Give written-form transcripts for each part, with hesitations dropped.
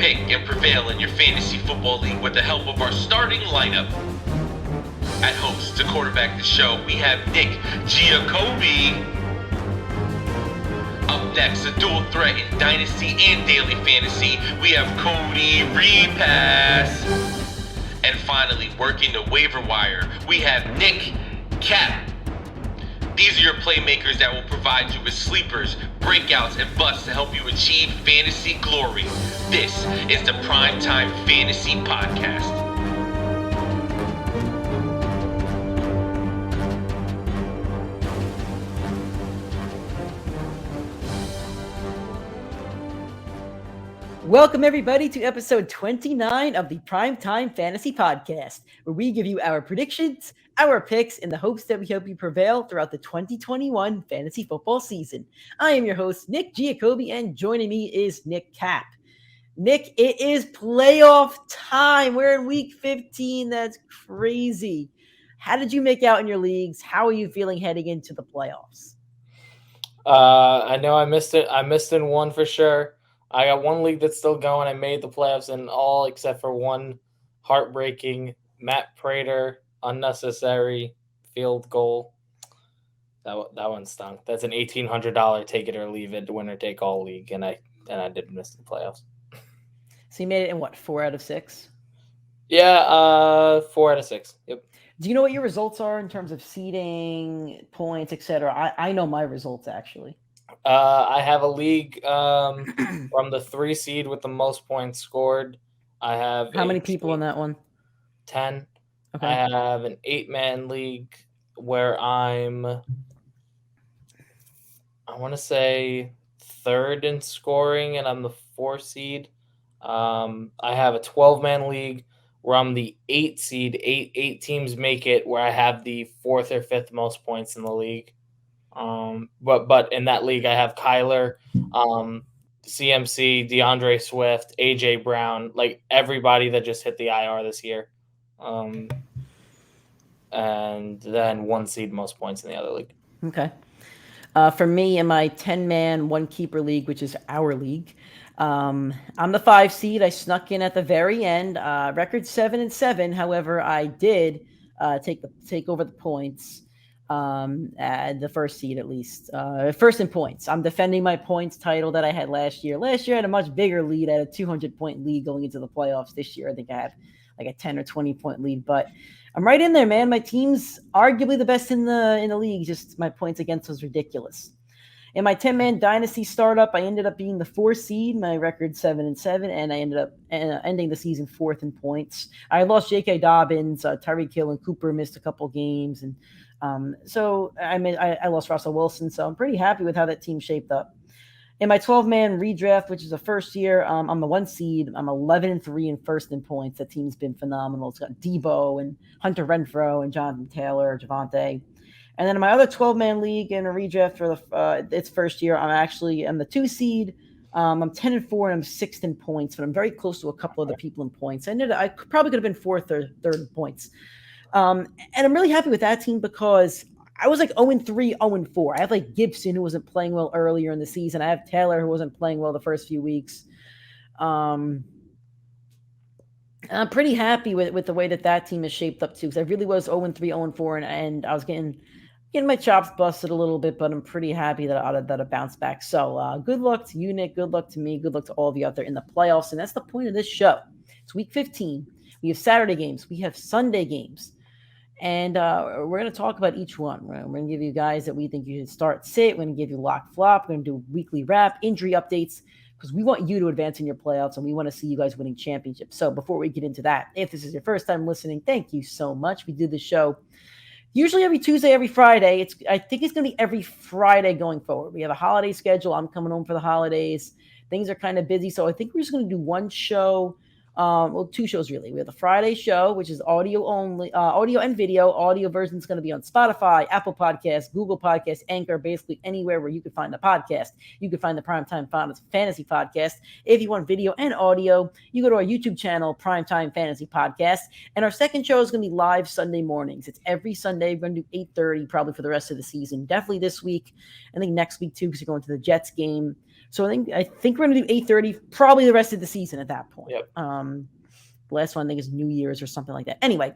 pick and prevail in your fantasy football league with the help of our starting lineup. At host to quarterback the show, we have Nick Giacobbe. Up next, a dual threat in Dynasty and Daily Fantasy, we have Cody Repass. And finally, working the waiver wire, we have Nick Cap. These are your playmakers that will provide you with sleepers, breakouts, and busts to help you achieve fantasy glory. This is the PrimeTime Fantasy Podcast. Welcome, everybody, to episode 29 of the PrimeTime Fantasy Podcast, where we give you our predictions, our picks, in the hopes that we help you prevail throughout the 2021 fantasy football season. I am your host, Nick Giacobbe, and joining me is Nick Cap. Nick, it is playoff time. We're in week 15. That's crazy. How did you make out in your leagues? How are you feeling heading into the playoffs? I know I missed it. I missed in one for sure. I got one league that's still going. I made the playoffs in all except for one heartbreaking Matt Prater unnecessary field goal. That one stunk. That's an $1,800 take it or leave it winner take all league, and I did miss the playoffs. So you made it in what, 4 out of 6? Yeah, 4 out of 6. Yep. Do you know what your results are in terms of seeding, points, etc.? I know my results actually. I have a league from the 3 seed with the most points scored. I have how many people in that one? 10. Okay. I have an 8-man league where I'm, I want to say 3rd in scoring, and I'm the 4th seed. I have a 12-man league where I'm the 8th seed. Eight teams make it, where I have the 4th or 5th most points in the league. But in that league, I have Kyler, CMC, DeAndre Swift, AJ Brown, like everybody that just hit the IR this year. And then 1 seed most points in the other league. Okay. For me, in my 10-man, 1 keeper league, which is our league, I'm the 5 seed. I snuck in at the very end. Record 7-7. However, I did take over the points. At the 1st seed, at least. First in points. I'm defending my points title that I had last year. Last year, I had a much bigger lead. I had a 200-point lead going into the playoffs. This year, I think I have like a 10 or 20-point lead. But I'm right in there, man. My team's arguably the best in the league. Just my points against was ridiculous. In my 10-man dynasty startup, I ended up being the 4th seed. My record 7-7, and I ended up ending the season 4th in points. I lost J.K. Dobbins, Tyreek Hill, and Cooper missed a couple games, and so I lost Russell Wilson. So I'm pretty happy with how that team shaped up. In my 12-man redraft, which is the first year, I'm the 1 seed. I'm 11-3 and 1st in points. That team's been phenomenal. It's got Debo and Hunter Renfrow and Jonathan Taylor, Javonte. And then in my other 12-man league in a redraft for its first year, I'm the 2 seed. I'm 10-4 and I'm 6th in points, but I'm very close to a couple other people in points. I probably could have been 4th or 3rd in points. And I'm really happy with that team because I was like 0-3, 0-4. I have like Gibson, who wasn't playing well earlier in the season. I have Taylor, who wasn't playing well the first few weeks. I'm pretty happy with the way that team is shaped up too, because I really was 0-3, 0-4, and I was getting my chops busted a little bit, but I'm pretty happy that I bounced back. So good luck to you, Nick. Good luck to me. Good luck to all of you out there in the playoffs. And that's the point of this show. It's week 15. We have Saturday games. We have Sunday games. And we're going to talk about each one. We're going to give you guys that we think you should start, sit. We're going to give you lock, flop. We're going to do weekly wrap, injury updates, because we want you to advance in your playoffs, and we want to see you guys winning championships. So before we get into that, if this is your first time listening, thank you so much. We do this show usually every Tuesday, every Friday. I think it's going to be every Friday going forward. We have a holiday schedule. I'm coming home for the holidays. Things are kind of busy, so I think we're just going to do one show. 2 shows really. We have the Friday show, which is audio only, audio and video. Audio version is going to be on Spotify, Apple Podcasts, Google Podcasts, Anchor, basically anywhere where you can find a podcast. You can find the PrimeTime Fantasy Podcast. If you want video and audio, you go to our YouTube channel, PrimeTime Fantasy Podcast. And our second show is going to be live Sunday mornings. It's every Sunday. We're going to do 8:30 probably for the rest of the season. Definitely this week. I think next week too, because you're going to the Jets game. So I think we're gonna do 8:30 probably the rest of the season at that point. Yep. The last one I think is New Year's or something like that. Anyway,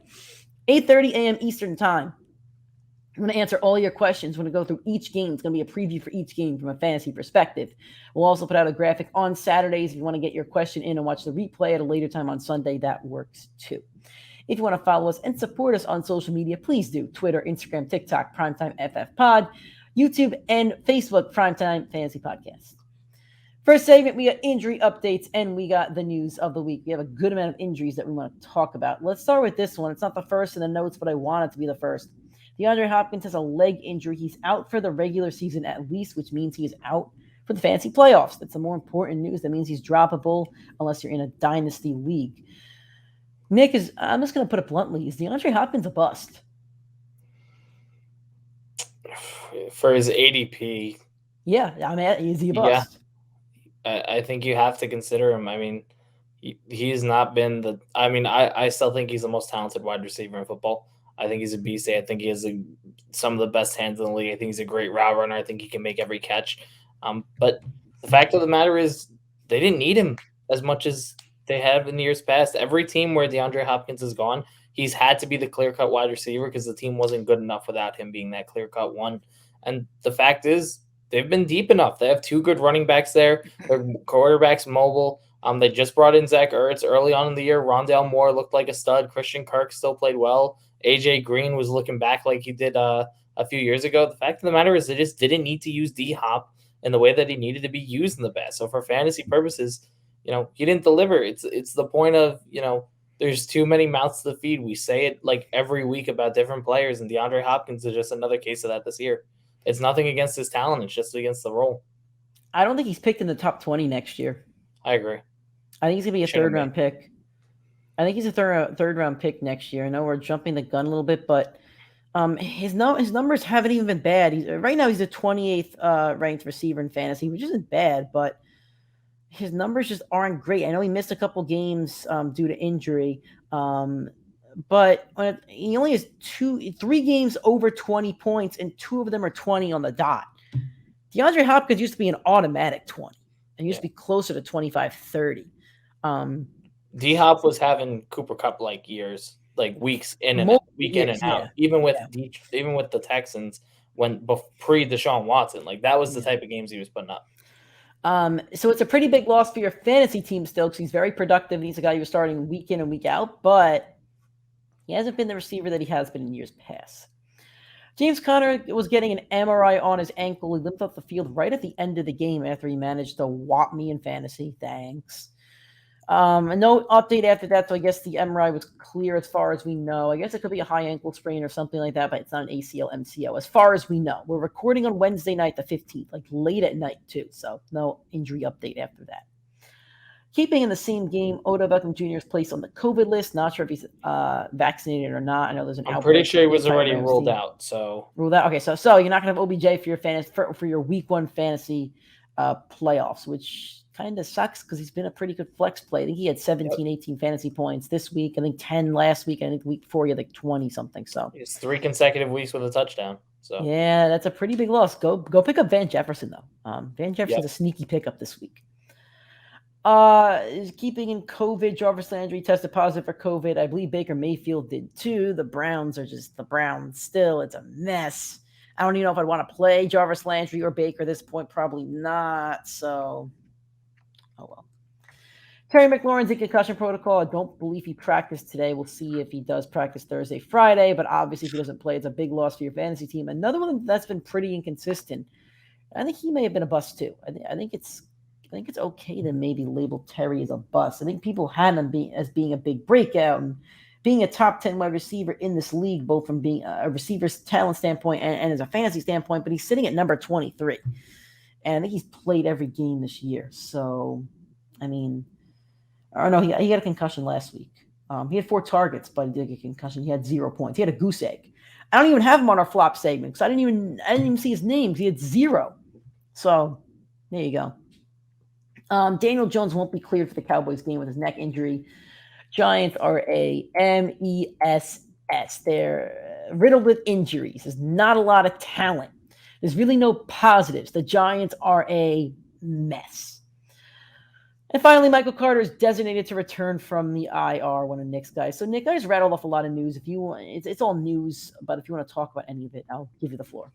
8:30 a.m. Eastern time. I'm going to answer all your questions. We're going to go through each game. It's going to be a preview for each game from a fantasy perspective. We'll also put out a graphic on Saturdays. If you want to get your question in and watch the replay at a later time on Sunday, that works too. If you want to follow us and support us on social media, please do. Twitter, Instagram, TikTok, PrimeTimeFFPod, YouTube, and Facebook, Primetime Fantasy Podcast. First segment, we got injury updates, and we got the news of the week. We have a good amount of injuries that we want to talk about. Let's start with this one. It's not the first in the notes, but I want it to be the first. Deandre Hopkins has a leg injury. He's out for the regular season at least, which means he is out for the fantasy playoffs. That's the more important news. That means he's droppable unless you're in a dynasty league. Nick, I'm just going to put it bluntly, is Deandre Hopkins a bust? For his ADP. Yeah, I mean, is he a bust? Yeah. I think you have to consider him. I mean, he's not been I still think he's the most talented wide receiver in football. I think he's a beast. I think he has some of the best hands in the league. I think he's a great route runner. I think he can make every catch. But the fact of the matter is they didn't need him as much as they have in the years past. Every team where DeAndre Hopkins has gone, he's had to be the clear-cut wide receiver because the team wasn't good enough without him being that clear-cut one. And the fact is they've been deep enough. They have two good running backs there. Their quarterback's mobile. They just brought in Zach Ertz early on in the year. Rondale Moore looked like a stud. Christian Kirk still played well. AJ Green was looking back like he did a few years ago. The fact of the matter is they just didn't need to use D-Hop in the way that he needed to be used in the best. So for fantasy purposes, he didn't deliver. It's the point of, there's too many mouths to feed. We say it like every week about different players, and DeAndre Hopkins is just another case of that this year. It's nothing against his talent. It's just against the role. I don't think he's picked in the top 20 next year. I agree. I think he's going to be a third-round pick. I think he's a third-round pick next year. I know we're jumping the gun a little bit, but his numbers haven't even been bad. Right now he's the 28th ranked receiver in fantasy, which isn't bad, but his numbers just aren't great. I know he missed a couple games due to injury, but he only has 3 games over 20 points, and 2 of them are 20 on the dot. DeAndre Hopkins used to be an automatic 20 and used to be closer to 25, 30. D-Hop was having Cooper Cup-like years, like weeks in and out, in and out. Even with the Texans pre-Deshaun Watson, like that was the type of games he was putting up. So it's a pretty big loss for your fantasy team still, because he's very productive and he's a guy you're starting week in and week out, but he hasn't been the receiver that he has been in years past. James Conner was getting an MRI on his ankle. He limped off the field right at the end of the game after he managed to whop me in fantasy. Thanks. No update after that, so I guess the MRI was clear as far as we know. I guess it could be a high ankle sprain or something like that, but it's not an ACL, MCL, as far as we know. We're recording on Wednesday night, the 15th, like late at night too, so no injury update after that. Keeping in the same game, Odell Beckham Jr. is placed on the COVID list. Not sure if he's vaccinated or not. I know there's an outbreak. I'm pretty sure he was already ruled out. Ruled out. Okay, so you're not going to have OBJ for your for your week 1 fantasy playoffs, which kind of sucks because he's been a pretty good flex play. I think he had 17, 18 fantasy points this week. I think 10 last week. I think the week before he had like 20 something. So it's 3 consecutive weeks with a touchdown. So yeah, that's a pretty big loss. Go pick up Van Jefferson though. Van Jefferson's a sneaky pickup this week. Is keeping in COVID. Jarvis Landry tested positive for COVID. I believe Baker Mayfield did too. The Browns are just the Browns still. It's a mess. I don't even know if I'd want to play Jarvis Landry or Baker at this point. Probably not. So, oh well. Terry McLaurin's in concussion protocol. I don't believe he practiced today. We'll see if he does practice Thursday, Friday. But obviously, if he doesn't play, it's a big loss for your fantasy team. Another one that's been pretty inconsistent. I think he may have been a bust too. I think it's okay to maybe label Terry as a bust. I think people had him as being a big breakout and being a top 10 wide receiver in this league, both from being a receiver's talent standpoint and as a fantasy standpoint, but he's sitting at number 23. And I think he's played every game this year. So, I mean, I don't know. He got a concussion last week. He had 4 targets, but he did get a concussion. He had 0 points. He had a goose egg. I don't even have him on our flop segment because I didn't even see his names. He had 0. So, there you go. Daniel Jones won't be cleared for the Cowboys game with his neck injury. Giants are a MESS. They're riddled with injuries. There's not a lot of talent. There's really no positives. The Giants are a mess. And finally, Michael Carter is designated to return from the IR, one of Nick's guys. So, Nick, I just rattled off a lot of news. If you want, it's all news, but if you want to talk about any of it, I'll give you the floor.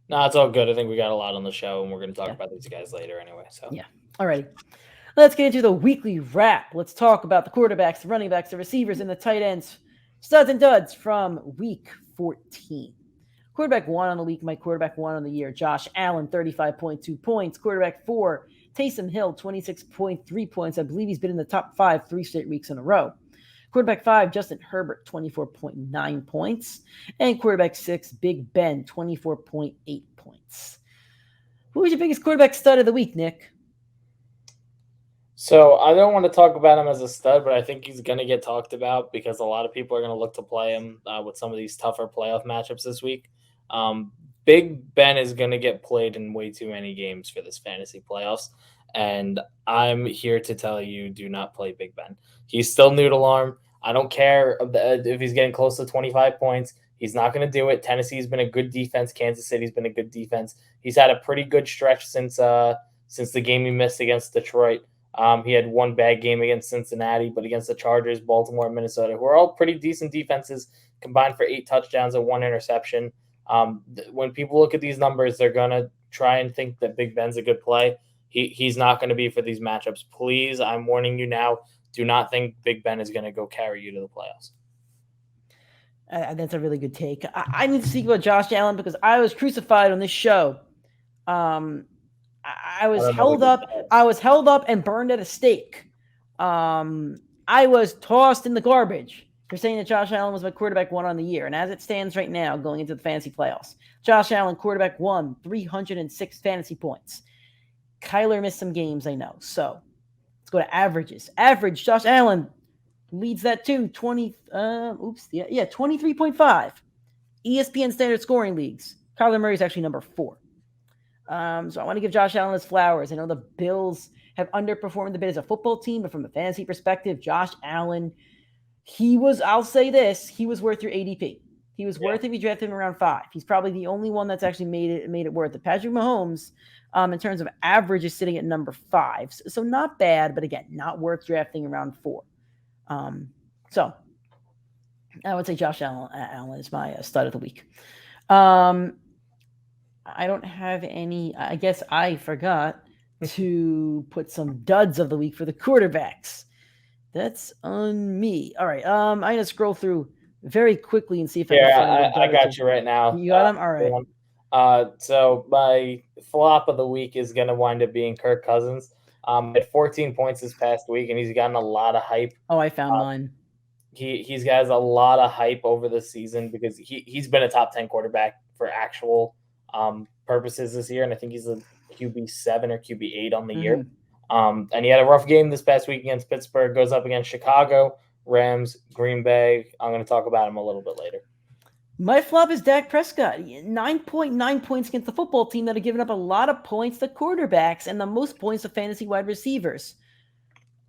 No, it's all good. I think we got a lot on the show, and we're going to talk about these guys later anyway. So yeah. All right. Let's get into the weekly wrap. Let's talk about the quarterbacks, the running backs, the receivers, and the tight ends. Studs and duds from week 14. Quarterback 1 on the week, my quarterback 1 on the year. Josh Allen, 35.2 points. Quarterback 4, Taysom Hill, 26.3 points. I believe he's been in the top 5 3 straight weeks in a row. Quarterback 5, Justin Herbert, 24.9 points. And quarterback 6, Big Ben, 24.8 points. Who was your biggest quarterback stud of the week, Nick? So I don't want to talk about him as a stud, but I think he's going to get talked about because a lot of people are going to look to play him with some of these tougher playoff matchups this week. Big Ben is going to get played in way too many games for this fantasy playoffs. And I'm here to tell you, do not play Big Ben. He's still noodle arm. I don't care if he's getting close to 25 points. He's not going to do it. Tennessee's been a good defense. Kansas City's been a good defense. He's had a pretty good stretch since the game he missed against Detroit. He had one bad game against Cincinnati, but against the Chargers, Baltimore, Minnesota, who are all pretty decent defenses, combined for 8 touchdowns and 1 interception. When people look at these numbers, they're going to try and think that Big Ben's a good play. He's not going to be for these matchups. Please, I'm warning you now, do not think Big Ben is going to go carry you to the playoffs. That's a really good take. I need to speak about Josh Allen because I was crucified on this show. I was held up. I was held up and burned at a stake. I was tossed in the garbage for saying that Josh Allen was my quarterback 1 on the year. And as it stands right now, going into the fantasy playoffs, Josh Allen, quarterback 1, 306 fantasy points. Kyler missed some games, I know. So let's go to averages. Average, Josh Allen leads that too. 23.5. ESPN standard scoring leagues. Kyler Murray is actually number 4. So I want to give Josh Allen his flowers. I know the Bills have underperformed a bit as a football team, but from a fantasy perspective, Josh Allen, I'll say this, he was worth your ADP. He was worth if you drafted him around 5. He's probably the only one that's actually made it worth it. Patrick Mahomes, in terms of average, is sitting at number 5. So not bad, but again, not worth drafting around 4. So I would say Josh Allen is my stud of the week. I don't have any. I guess I forgot to put some duds of the week for the quarterbacks. That's on me. All right. I'm going to scroll through very quickly and see if I can find I got you right now. You got them? All right. So my flop of the week is going to wind up being Kirk Cousins. At 14 points this past week, and he's gotten a lot of hype. Oh, I found mine. He's got a lot of hype over the season because he's been a top 10 quarterback for actual purposes this year, and I think he's a QB7 or QB8 on the year. And he had a rough game this past week against Pittsburgh, goes up against Chicago, Rams, Green Bay. I'm going to talk about him a little bit later. My flop is Dak Prescott. 9.9 points against the football team that have given up a lot of points to quarterbacks and the most points to fantasy wide receivers.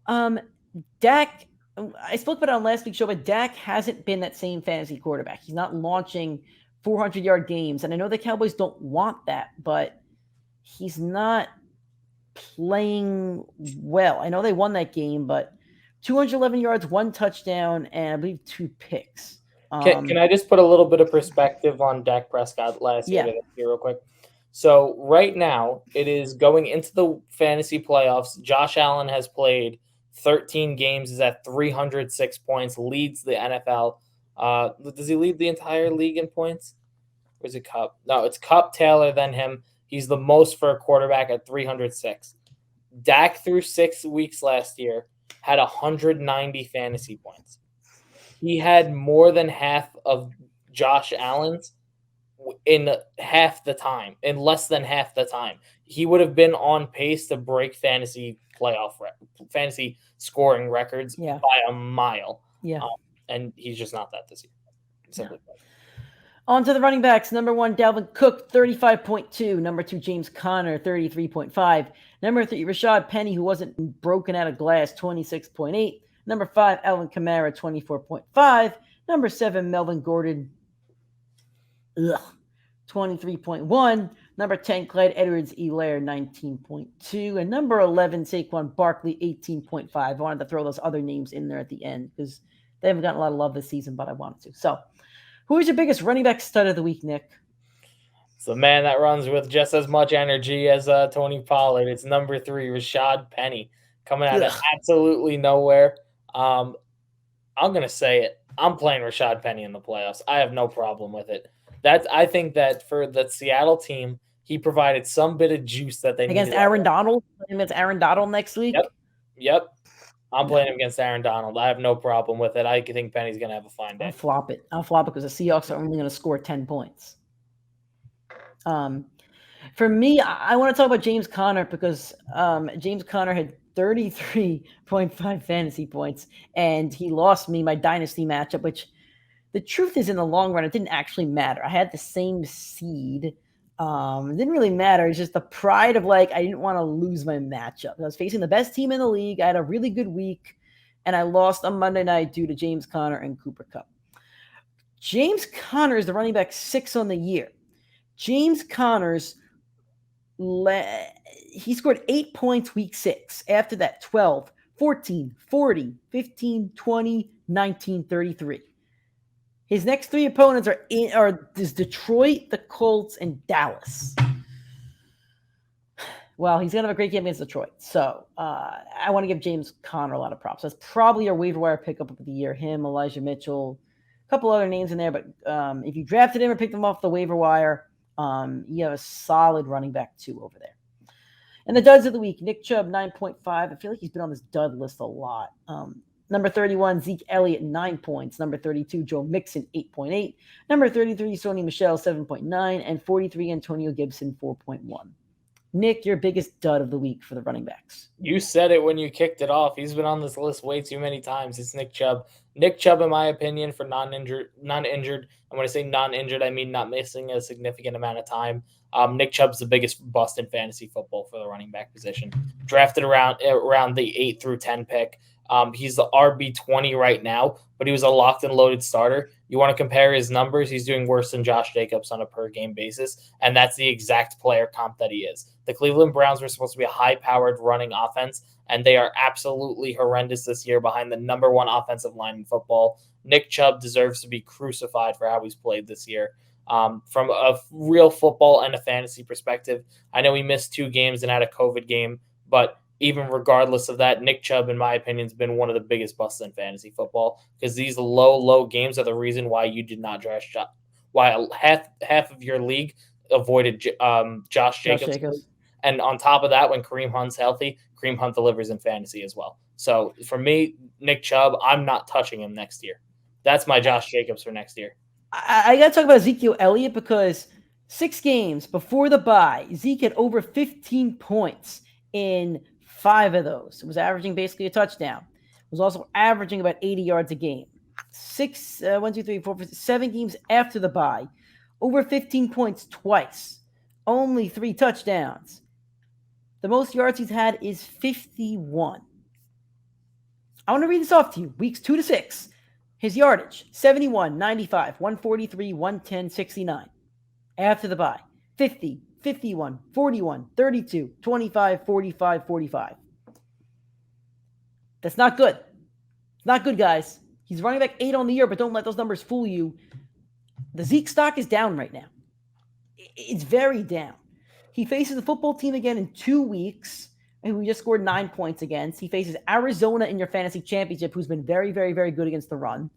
Dak, I spoke about it on last week's show, but Dak hasn't been that same fantasy quarterback. He's not launching 400-yard games, and I know the Cowboys don't want that, but he's not playing well. I know they won that game, but 211 yards, 1 touchdown, and I believe 2 picks. Can I just put a little bit of perspective on Dak Prescott last year real quick? So right now, it is going into the fantasy playoffs. Josh Allen has played 13 games, is at 306 points, leads the NFL. Does he lead the entire league in points? Or is it Cup? No, it's Cup, Taylor, then him. He's the most for a quarterback at 306. Dak, through 6 weeks last year, had 190 fantasy points. He had more than half of Josh Allen's in half the time, in less than half the time. He would have been on pace to break fantasy scoring records by a mile. Yeah. And he's just not that this year. Simply put. On to the running backs. Number 1, Dalvin Cook, 35.2. Number 2, James Conner, 33.5. Number 3, Rashad Penny, who wasn't broken out of glass, 26.8. Number 5, Alvin Kamara, 24.5. Number 7, Melvin Gordon, 23.1. Number 10, Clyde Edwards-Helaire, 19.2. And number 11, Saquon Barkley, 18.5. I wanted to throw those other names in there at the end because they haven't gotten a lot of love this season, but I wanted to. So, who is your biggest running back stud of the week, Nick? It's the man that runs with just as much energy as Tony Pollard. It's number 3, Rashad Penny, coming out of absolutely nowhere. I'm going to say it. I'm playing Rashad Penny in the playoffs. I have no problem with it. I think that for the Seattle team, he provided some bit of juice that they needed. Against Aaron Donald? Against Aaron Donald next week? Yep. I'm playing him against Aaron Donald. I have no problem with it. I think Penny's going to have a fine day. I'll flop it because the Seahawks are only going to score 10 points. For me, I want to talk about James Conner because James Conner had 33.5 fantasy points, and he lost me my dynasty matchup, which the truth is in the long run, it didn't actually matter. I had the same seed. It didn't really matter. It's just the pride of I didn't want to lose my matchup. I was facing the best team in the league. I had a really good week, and I lost on Monday night due to James Conner and Cooper Kupp. James Conner is the running back 6 on the year. James Conner's he scored 8 points week 6. After that, 12, 14, 40, 15, 20, 19, 33. His next 3 opponents are Detroit, the Colts, and Dallas. Well, he's going to have a great game against Detroit. So I want to give James Conner a lot of props. That's probably our waiver wire pickup of the year. Him, Elijah Mitchell, a couple other names in there. But if you drafted him or picked him off the waiver wire, you have a solid running back 2 over there. And the duds of the week, Nick Chubb, 9.5. I feel like he's been on this dud list a lot. Number 31, Zeke Elliott, 9 points. Number 32, Joe Mixon, 8.8. Number 33, Sony Michel, 7.9. And 43, Antonio Gibson, 4.1. Nick, your biggest dud of the week for the running backs. You said it when you kicked it off. He's been on this list way too many times. It's Nick Chubb. Nick Chubb, in my opinion, for non-injured. And when I say non-injured, I mean not missing a significant amount of time. Nick Chubb's the biggest bust in fantasy football for the running back position. Drafted around the 8 through 10 pick. He's the RB20 right now, but he was a locked and loaded starter. You want to compare his numbers, he's doing worse than Josh Jacobs on a per-game basis, and that's the exact player comp that he is. The Cleveland Browns were supposed to be a high-powered running offense, and they are absolutely horrendous this year behind the number 1 offensive line in football. Nick Chubb deserves to be crucified for how he's played this year. From a real football and a fantasy perspective, I know he missed 2 games and had a COVID game, but even regardless of that, Nick Chubb, in my opinion, has been one of the biggest busts in fantasy football because these low games are the reason why you did not draft why half of your league avoided Josh Jacobs. And on top of that, when Kareem Hunt's healthy, Kareem Hunt delivers in fantasy as well. So for me, Nick Chubb, I'm not touching him next year. That's my Josh Jacobs for next year. I got to talk about Ezekiel Elliott because 6 games before the bye, Zeke had over 15 points in 5 of those. It was averaging basically a touchdown. It was also averaging about 80 yards a game. 7 games after the bye, over 15 points twice. Only 3 touchdowns. The most yards he's had is 51. I want to read this off to you. Weeks 2 to 6. His yardage, 71, 95, 143, 110, 69. After the bye, 50, 51, 41, 32, 25, 45, 45. That's not good. It's not good, guys. He's running back 8 on the year, but don't let those numbers fool you. The Zeke stock is down right now. It's very down. He faces the football team again in 2 weeks, and we just scored 9 points against. He faces Arizona in your fantasy championship, who's been very, very, very good against the run.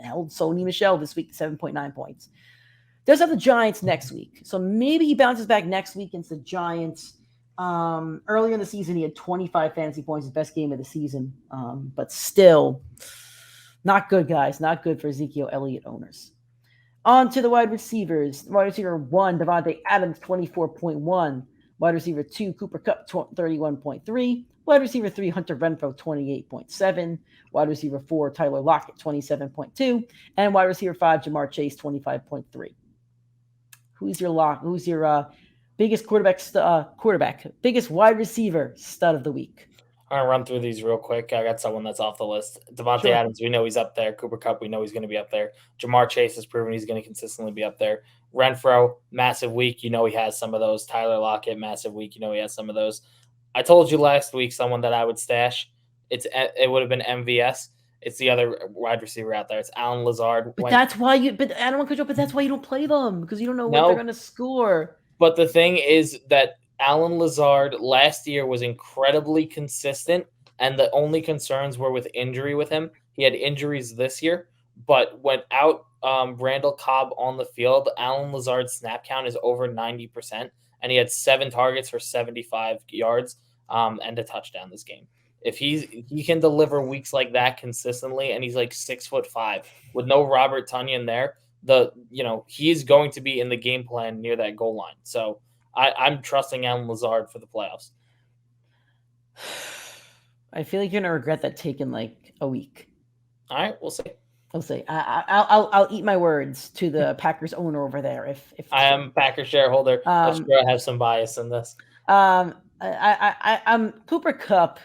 Held Sony Michel this week to 7.9 points. Does have the Giants next week. So maybe he bounces back next week against the Giants. Earlier in the season, he had 25 fantasy points, his best game of the season. But still, not good, guys. Not good for Ezekiel Elliott owners. On to the wide receivers. Wide receiver 1, Devontae Adams, 24.1. Wide receiver 2, Cooper Kupp, 31.3. Wide receiver 3, Hunter Renfrow, 28.7. Wide receiver 4, Tyler Lockett, 27.2. And wide receiver 5, Jamar Chase, 25.3. Who's your biggest biggest wide receiver stud of the week? I'm going to run through these real quick. I got someone that's off the list. Devontae Sure. Adams, we know he's up there. Cooper Kupp, we know he's going to be up there. Jamar Chase has proven he's going to consistently be up there. Renfro, massive week. You know he has some of those. Tyler Lockett, massive week. You know he has some of those. I told you last week someone that I would stash. It would have been MVS. It's the other wide receiver out there. It's Alan Lazard. But that's why you. But I don't want to cut you off, but that's why you don't play them because you don't know what No. they're going to score. But the thing is that Alan Lazard last year was incredibly consistent, and the only concerns were with injury with him. He had injuries this year, but without Randall Cobb on the field, Alan Lazard's snap count is over 90%, and he had 7 targets for 75 yards and a touchdown this game. If he can deliver weeks like that consistently, and he's like 6'5" with no Robert Tonyan there, he's going to be in the game plan near that goal line. So I'm trusting Alan Lazard for the playoffs. I feel like you're gonna regret that take in like a week. All right, we'll see. We'll see. I'll eat my words to the Packers owner over there. If I am a Packers shareholder, I'm sure I have some bias in this. I'm Cooper Kupp.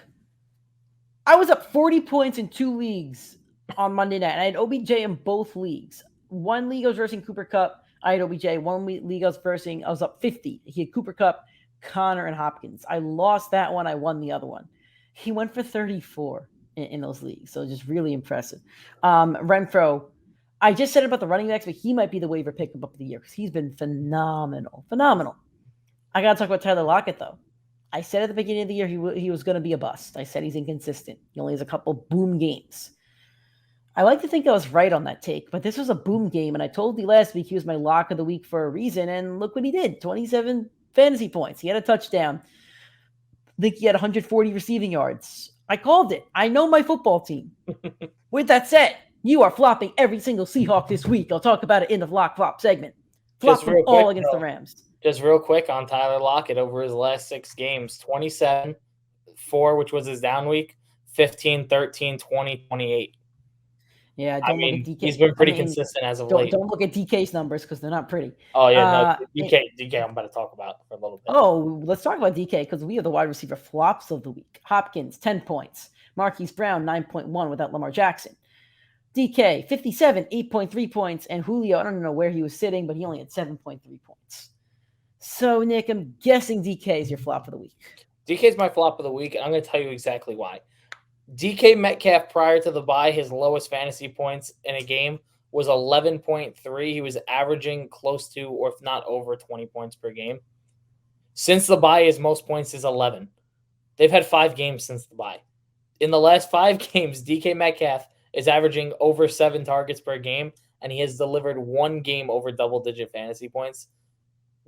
I was up 40 points in 2 leagues on Monday night, and I had OBJ in both leagues. One league I was versing Cooper Kupp. I had OBJ. One league I was up 50. He had Cooper Kupp, Connor, and Hopkins. I lost that one. I won the other one. He went for 34 in those leagues, so just really impressive. Renfro, I just said about the running backs, but he might be the waiver pickup of the year because he's been phenomenal. I got to talk about Tyler Lockett, though. I said at the beginning of the year he was going to be a bust. I said he's inconsistent. He only has a couple boom games. I like to think I was right on that take, but this was a boom game, and I told you last week he was my lock of the week for a reason, and look what he did. 27 fantasy points. He had a touchdown. I think he had 140 receiving yards. I called it. I know my football team. With that said, you are flopping every single Seahawk this week. I'll talk about it in the Flock Flop segment. Flop them all against the Rams. Just real quick on Tyler Lockett over his last 6 games, 27-4, which was his down week, 15, 13, 20, 28. Yeah, he's been pretty consistent as of late. Don't look at DK's numbers because they're not pretty. Oh, yeah, no, DK I'm about to talk about for a little bit. Oh, let's talk about DK because we have the wide receiver flops of the week. Hopkins, 10 points. Marquise Brown, 9.1 without Lamar Jackson. DK, 57, 8.3 points. And Julio, I don't know where he was sitting, but he only had 7.3 points. So, Nick, I'm guessing DK is your flop of the week. DK is my flop of the week, and I'm going to tell you exactly why. DK Metcalf, prior to the bye, his lowest fantasy points in a game was 11.3. He was averaging close to, or if not over, 20 points per game. Since the bye, his most points is 11. They've had 5 games since the bye. In the last 5 games, DK Metcalf is averaging over 7 targets per game, and he has delivered 1 game over double-digit fantasy points.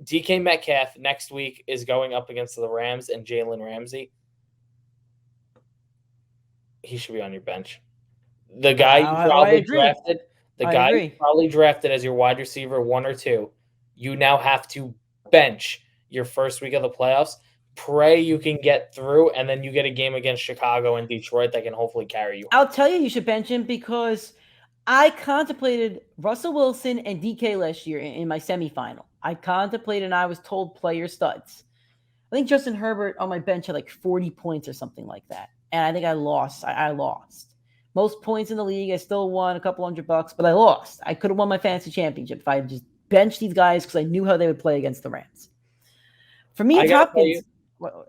DK Metcalf next week is going up against the Rams and Jalen Ramsey. He should be on your bench. The guy you probably drafted as your wide receiver 1 or 2, you now have to bench your first week of the playoffs. Pray you can get through, and then you get a game against Chicago and Detroit that can hopefully carry you. I'll tell you should bench him because I contemplated Russell Wilson and DK last year in my semifinal. I contemplated and I was told player studs. I think Justin Herbert on my bench had like 40 points or something like that. And I think I lost. I lost. Most points in the league. I still won a couple $100, but I lost. I could have won my fantasy championship if I had just benched these guys because I knew how they would play against the Rams. For me, it's Hopkins.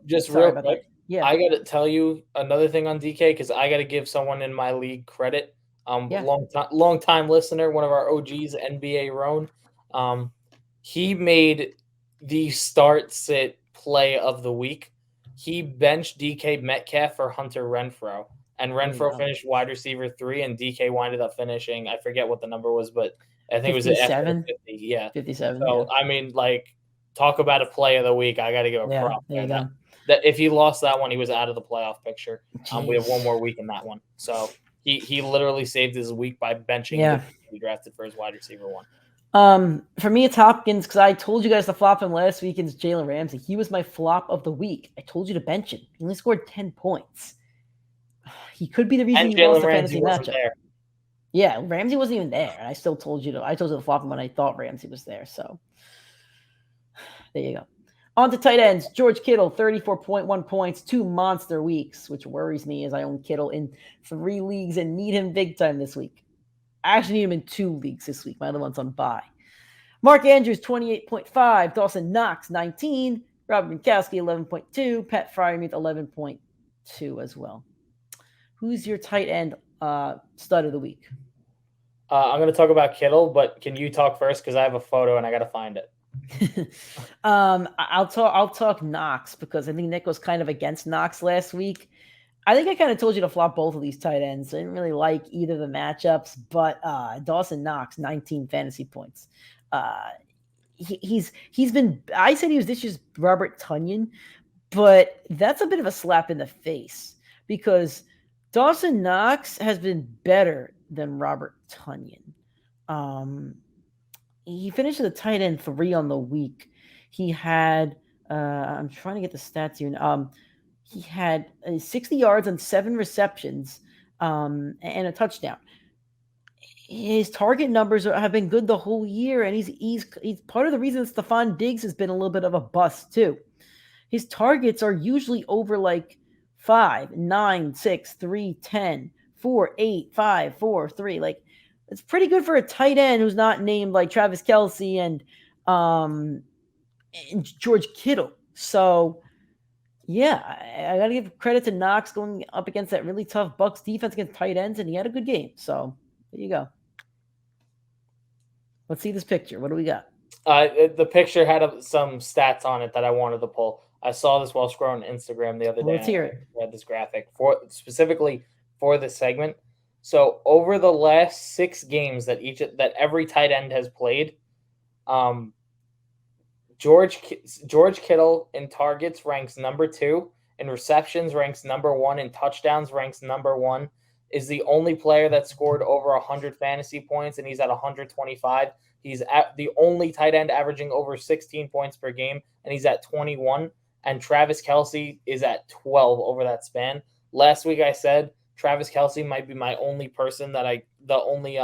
Just real quick. Yeah. I got to tell you another thing on DK because I got to give someone in my league credit. Long time listener, one of our OGs, NBA Roan. He made the start-sit play of the week. He benched DK Metcalf for Hunter Renfro, and Renfro finished wide receiver 3, and DK winded up finishing. I forget what the number was, but I think 57? It was 50. Yeah, 57. So yeah. I mean, like, talk about a play of the week. I got to give a prop. There you go. That if he lost that one, he was out of the playoff picture. We have one more week in that one, so he literally saved his week by benching. Yeah. He drafted for his wide receiver 1. For me, it's Hopkins because I told you guys to flop him last week against Jalen Ramsey. He was my flop of the week. I told you to bench him. He only scored 10 points. He could be the reason you lost the fantasy matchup. Yeah, Ramsey wasn't even there, and I still told you to. I told you to flop him when I thought Ramsey was there. So there you go. On to tight ends. George Kittle, 34.1 points, 2 monster weeks, which worries me as I own Kittle in 3 leagues and need him big time this week. I actually need him in 2 leagues this week. My other one's on bye. Mark Andrews, 28.5. Dawson Knox, 19. Robert Gronkowski, 11.2. Pat Fryermuth, 11.2 as well. Who's your tight end stud of the week? I'm going to talk about Kittle, but can you talk first? Because I have a photo and I got to find it. I'll talk Knox because I think Nick was kind of against Knox last week. I think I kind of told you to flop both of these tight ends. I didn't really like either of the matchups, but Dawson Knox, 19 fantasy points. He's been. I said he was this year's Robert Tonyan, but that's a bit of a slap in the face because Dawson Knox has been better than Robert Tonyan. He finished with a tight end 3 on the week. He had, I'm trying to get the stats here. He had 60 yards on 7 receptions and a touchdown. His target numbers have been good the whole year, and he's part of the reason Stephon Diggs has been a little bit of a bust too. His targets are usually over like 5, 9, 6, 3, 10, 4, 8, 5, 4, 3. Like, it's pretty good for a tight end who's not named like Travis Kelsey and George Kittle. So, yeah, I got to give credit to Knox going up against that really tough Bucs defense against tight ends, and he had a good game. So, there you go. Let's see this picture. What do we got? The picture had some stats on it that I wanted to pull. I saw this while scrolling Instagram the other day. Let's hear it. I had this graphic specifically for this segment. So over the last 6 games that every tight end has played, George Kittle in targets ranks number 2, in receptions ranks number 1, in touchdowns ranks number 1. Is the only player that scored over 100 fantasy points, and he's at 125. He's at the only tight end averaging over 16 points per game, and he's at 21. And Travis Kelsey is at 12 over that span. Last week I said Travis Kelsey might be my only person the only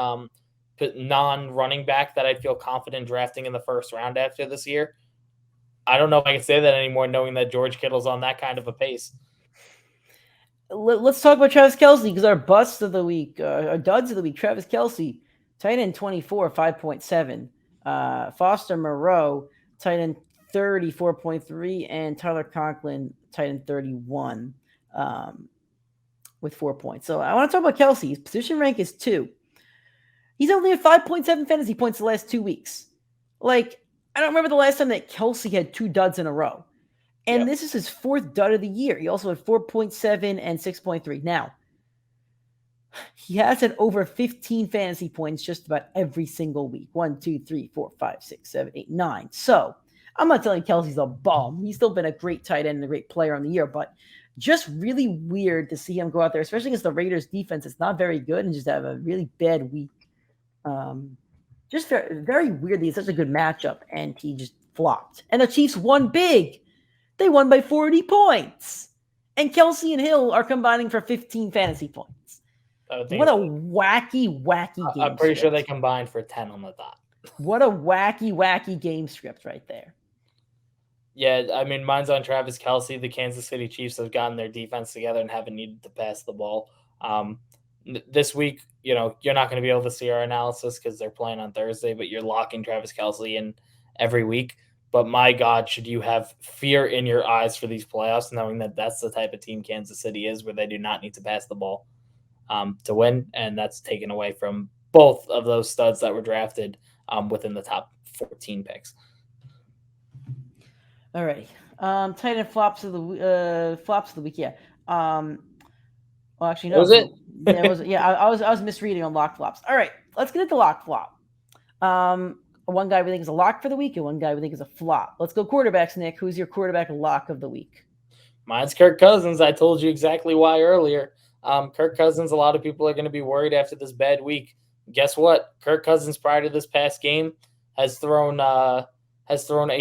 non-running back that I'd feel confident drafting in the first round after this year. I don't know if I can say that anymore, knowing that George Kittle's on that kind of a pace. Let's talk about Travis Kelsey because our busts of the week, our duds of the week. Travis Kelsey, tight end 24, 5.7. Foster Moreau, tight end 30, 4.3, and Tyler Conklin, tight end 31, with 4 points. So I want to talk about Kelsey. His position rank is 2. He's only at 5.7 fantasy points the last 2 weeks. Like, I don't remember the last time that Kelsey had 2 duds in a row. And This is his 4th dud of the year. He also had 4.7 and 6.3. Now, he has had over 15 fantasy points just about every single week. 1, 2, 3, 4, 5, 6, 7, 8, 9. So I'm not telling Kelsey's a bum. He's still been a great tight end and a great player on the year, but just really weird to see him go out there, especially against the Raiders defense. It's not very good and just have a really bad week. Just very, very weirdly, it's such a good matchup, and he just flopped. And the Chiefs won big. They won by 40 points. And Kelsey and Hill are combining for 15 fantasy points. What a wacky game I'm pretty sure they combined for 10 on the dot. What a wacky game script right there. Yeah, I mean, mine's on Travis Kelsey. The Kansas City Chiefs have gotten their defense together and haven't needed to pass the ball. This week, you're not going to be able to see our analysis because they're playing on Thursday, but you're locking Travis Kelsey in every week. But my God, should you have fear in your eyes for these playoffs, knowing that that's the type of team Kansas City is, where they do not need to pass the ball to win, and that's taken away from both of those studs that were drafted within the top 14 picks. All right, tight end flops of the week. Yeah. Well, actually, no. Was it? I was misreading on lock flops. All right, let's get into lock flop. One guy we think is a lock for the week, and one guy we think is a flop. Let's go quarterbacks, Nick. Who's your quarterback lock of the week? Mine's Kirk Cousins. I told you exactly why earlier. Kirk Cousins, a lot of people are going to be worried after this bad week. Guess what? Kirk Cousins, prior to this past game, has thrown a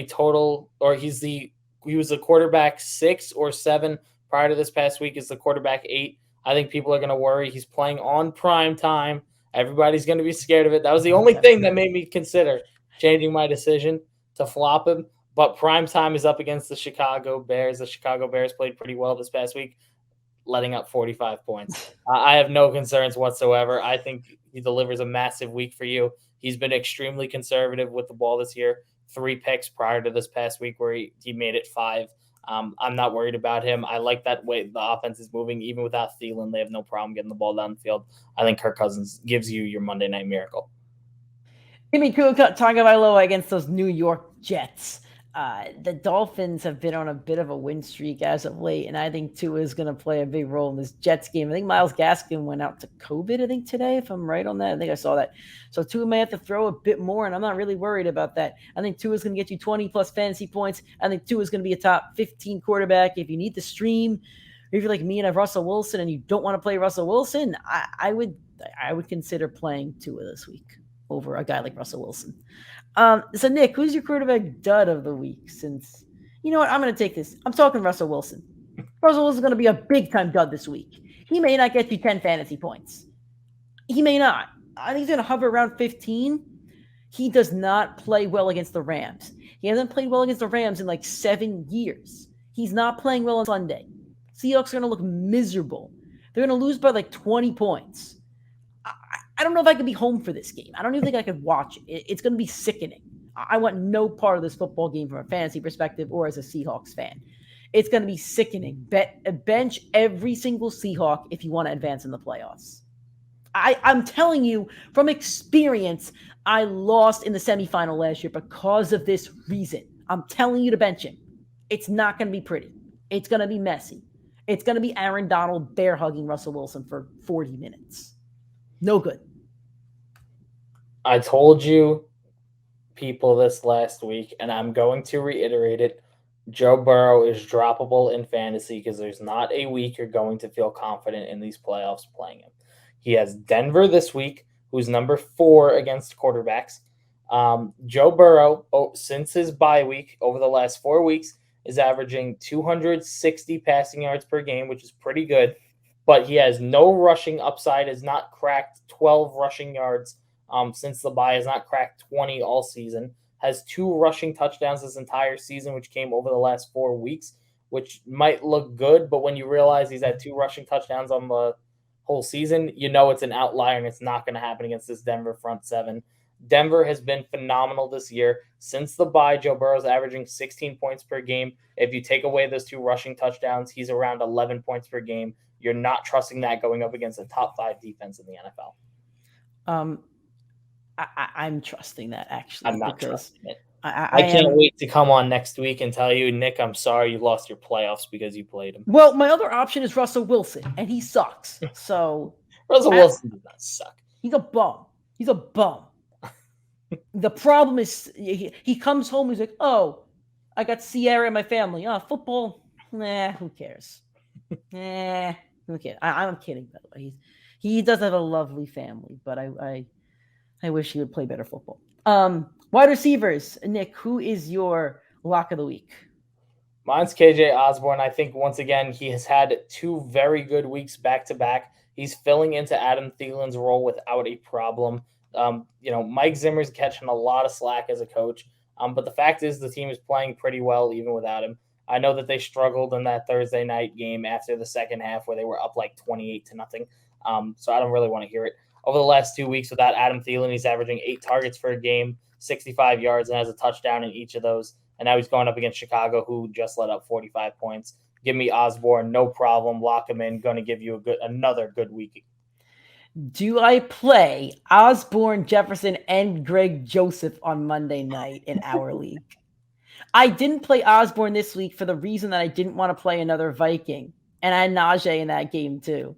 total, or he was a quarterback 6 or 7 prior to this past week. Is the quarterback 8. I think people are going to worry. He's playing on prime time. Everybody's going to be scared of it. That was the only thing that made me consider changing my decision to flop him. But PrimeTime is up against the Chicago Bears. The Chicago Bears played pretty well this past week, letting up 45 points. I have no concerns whatsoever. I think he delivers a massive week for you. He's been extremely conservative with the ball this year. 3 picks prior to this past week where he made it 5. I'm not worried about him. I like that way the offense is moving. Even without Thielen, they have no problem getting the ball down the field. I think Kirk Cousins gives you your Monday Night Miracle. Give me Tagovailoa against those New York Jets. The Dolphins have been on a bit of a win streak as of late, and I think Tua is going to play a big role in this Jets game. I think Myles Gaskin went out to COVID, I think, today, if I'm right on that. I think I saw that. So Tua may have to throw a bit more, and I'm not really worried about that. I think Tua is going to get you 20-plus fantasy points. I think Tua is going to be a top 15 quarterback. If you need to stream, or if you're like me and have Russell Wilson and you don't want to play Russell Wilson, I would consider playing Tua this week over a guy like Russell Wilson. So, Nick, who's your quarterback dud of the week? Since, you know what, I'm going to take this. I'm talking Russell Wilson. Russell Wilson's going to be a big-time dud this week. He may not get you 10 fantasy points. He may not. I think he's going to hover around 15. He does not play well against the Rams. He hasn't played well against the Rams in like 7 years. He's not playing well on Sunday. Seahawks are going to look miserable. They're going to lose by like 20 points. I don't know if I could be home for this game. I don't even think I could watch it. It's going to be sickening. I want no part of this football game from a fantasy perspective or as a Seahawks fan. It's going to be sickening. Bench every single Seahawk if you want to advance in the playoffs. I'm telling you from experience, I lost in the semifinal last year because of this reason. I'm telling you to bench him. It's not going to be pretty. It's going to be messy. It's going to be Aaron Donald bear hugging Russell Wilson for 40 minutes. No good. I told you people this last week, and I'm going to reiterate it. Joe Burrow is droppable in fantasy because there's not a week you're going to feel confident in these playoffs playing him. He has Denver this week, who's number 4 against quarterbacks. Joe Burrow, since his bye week, over the last 4 weeks, is averaging 260 passing yards per game, which is pretty good. But he has no rushing upside, has not cracked 12 rushing yards since the bye, has not cracked 20 all season, has 2 rushing touchdowns this entire season, which came over the last 4 weeks, which might look good, but when you realize he's had 2 rushing touchdowns on the whole season, you know it's an outlier and it's not going to happen against this Denver front 7. Denver has been phenomenal this year. Since the bye, Joe Burrow's averaging 16 points per game. If you take away those 2 rushing touchdowns, he's around 11 points per game. You're not trusting that going up against a top 5 defense in the NFL. I'm trusting that, actually. I'm not trusting it. I can't wait to come on next week and tell you, Nick, I'm sorry you lost your playoffs because you played him. Well, my other option is Russell Wilson, and he sucks. So Russell Wilson does not suck. He's a bum. He's a bum. The problem is he comes home, he's like, oh, I got Sierra in my family. Oh, football, who cares? Who cares? I'm kidding, by the way. He does have a lovely family, but I wish he would play better football. Wide receivers, Nick, who is your lock of the week? Mine's KJ Osborne. I think, once again, he has had 2 very good weeks back-to-back. He's filling into Adam Thielen's role without a problem. Mike Zimmer's catching a lot of slack as a coach. But the fact is the team is playing pretty well even without him. I know that they struggled in that Thursday night game after the second half where they were up like 28-0. So I don't really want to hear it. Over the last 2 weeks without Adam Thielen, he's averaging 8 targets per game, 65 yards, and has a touchdown in each of those. And now he's going up against Chicago, who just let up 45 points. Give me Osborne, no problem. Lock him in. Going to give you another good week. Do I play Osborne, Jefferson, and Greg Joseph on Monday night in our league? I didn't play Osborne this week for the reason that I didn't want to play another Viking. And I had Najee in that game too.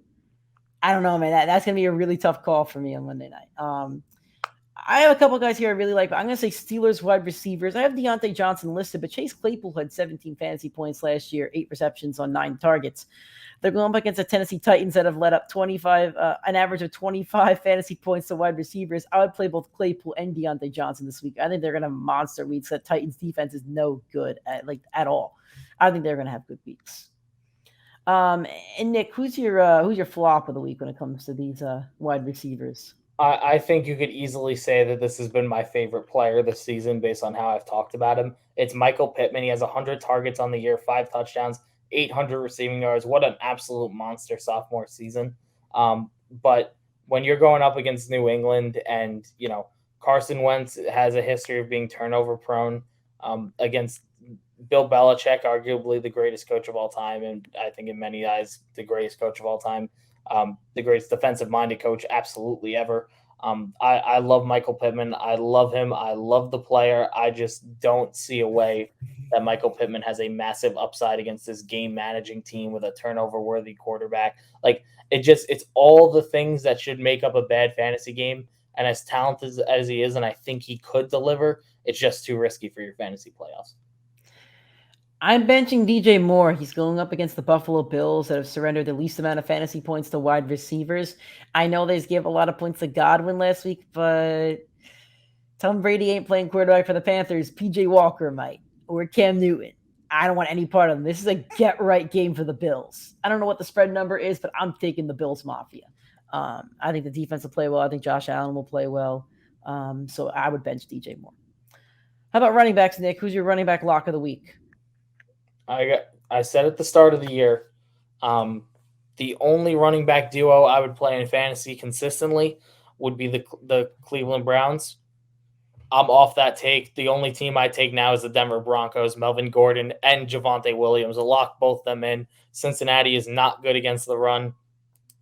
I don't know, man. That's going to be a really tough call for me on Monday night. I have a couple guys here I really like, but I'm going to say Steelers wide receivers. I have Deontay Johnson listed, but Chase Claypool had 17 fantasy points last year, 8 receptions on 9 targets. They're going up against the Tennessee Titans that have let up an average of 25 fantasy points to wide receivers. I would play both Claypool and Deontay Johnson this week. I think they're going to have monster weeks. That Titans defense is no good at all. I think they're going to have good weeks. And Nick, who's your flop of the week when it comes to these wide receivers? I think you could easily say that this has been my favorite player this season based on how I've talked about him. It's Michael Pittman. He has 100 targets on the year, 5 touchdowns, 800 receiving yards. What an absolute monster sophomore season. But when you're going up against New England and, Carson Wentz has a history of being turnover prone against Bill Belichick, arguably the greatest coach of all time, and I think in many eyes, the greatest coach of all time. The greatest defensive-minded coach absolutely ever. I love Michael Pittman. I love him. I love the player. I just don't see a way that Michael Pittman has a massive upside against this game-managing team with a turnover-worthy quarterback. Like, it's all the things that should make up a bad fantasy game. And as talented as he is, and I think he could deliver, it's just too risky for your fantasy playoffs. I'm benching DJ Moore. He's going up against the Buffalo Bills that have surrendered the least amount of fantasy points to wide receivers. I know they gave a lot of points to Godwin last week, but Tom Brady ain't playing quarterback for the Panthers. PJ Walker might, or Cam Newton. I don't want any part of them. This is a get-right game for the Bills. I don't know what the spread number is, but I'm taking the Bills Mafia. I think the defense will play well. I think Josh Allen will play well. So I would bench DJ Moore. How about running backs, Nick? Who's your running back lock of the week? I said at the start of the year, the only running back duo I would play in fantasy consistently would be the Cleveland Browns. I'm off that take. The only team I take now is the Denver Broncos, Melvin Gordon and Javonte Williams. I'll lock both them in. Cincinnati is not good against the run,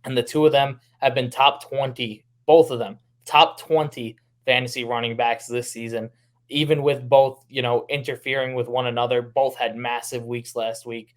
and the two of them have been top 20, both of them, top 20 fantasy running backs this season. Even with both, interfering with one another, both had massive weeks last week.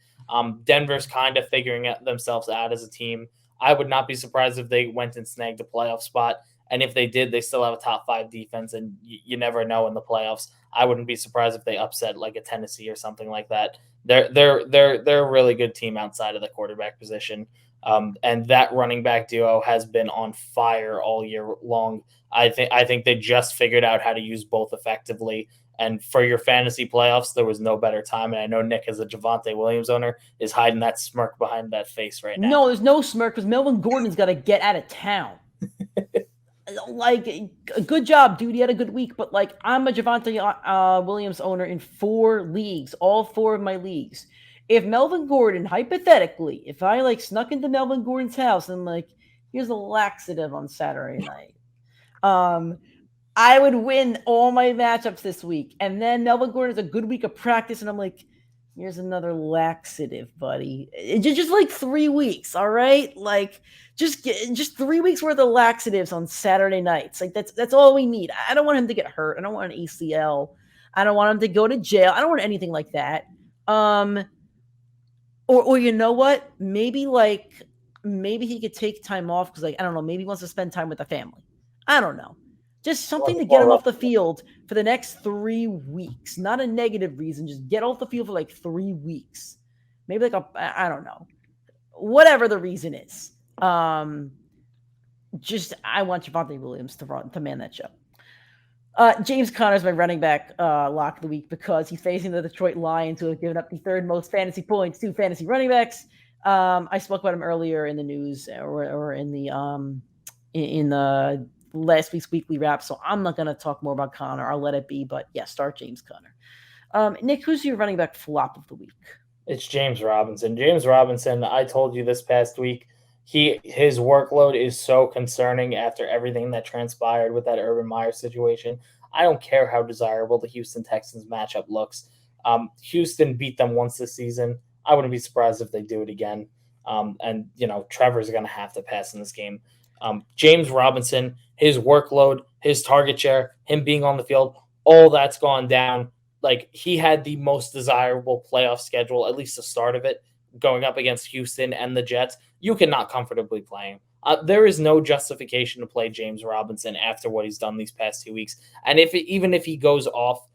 Denver's kind of figuring themselves out as a team. I would not be surprised if they went and snagged a playoff spot. And if they did, they still have a top 5 defense, and you never know in the playoffs. I wouldn't be surprised if they upset like a Tennessee or something like that. They're a really good team outside of the quarterback position. And that running back duo has been on fire all year long. I think they just figured out how to use both effectively. And for your fantasy playoffs, there was no better time. And I know Nick, as a Javonte Williams owner, is hiding that smirk behind that face right now. No, there's no smirk because Melvin Gordon's got to get out of town. Good job, dude. He had a good week. But, I'm a Javonte Williams owner in 4 leagues, all 4 of my leagues. If Melvin Gordon, hypothetically, if I, snuck into Melvin Gordon's house and, here's a laxative on Saturday night, I would win all my matchups this week. And then Melvin Gordon has a good week of practice, and I'm like, here's another laxative, buddy. Just 3 weeks, all right? Just 3 weeks worth of laxatives on Saturday nights. That's all we need. I don't want him to get hurt. I don't want an ACL. I don't want him to go to jail. I don't want anything like that. Or you know what? Maybe he could take time off because I don't know. Maybe he wants to spend time with the family. I don't know. Just something to get him off the field for the next 3 weeks. Not a negative reason. Just get off the field for 3 weeks. Maybe I don't know. Whatever the reason is. I want Javonte Williams to man that show. James Conner's my running back lock of the week because he's facing the Detroit Lions, who have given up the 3rd most fantasy points to fantasy running backs. I spoke about him earlier in the news or in the last week's weekly wrap, so I'm not going to talk more about Conner. I'll let it be, but yeah, start James Conner. Nick, who's your running back flop of the week? It's James Robinson. James Robinson, I told you this past week, his workload is so concerning after everything that transpired with that Urban Meyer situation. I don't care how desirable the Houston Texans matchup looks. Houston beat them once this season. I wouldn't be surprised if they do it again. And Trevor's going to have to pass in this game. James Robinson, his workload, his target share, him being on the field, all that's gone down. He had the most desirable playoff schedule, at least the start of it, going up against Houston and the Jets. You cannot comfortably play him. There is no justification to play James Robinson after what he's done these past 2 weeks. And even if he goes off,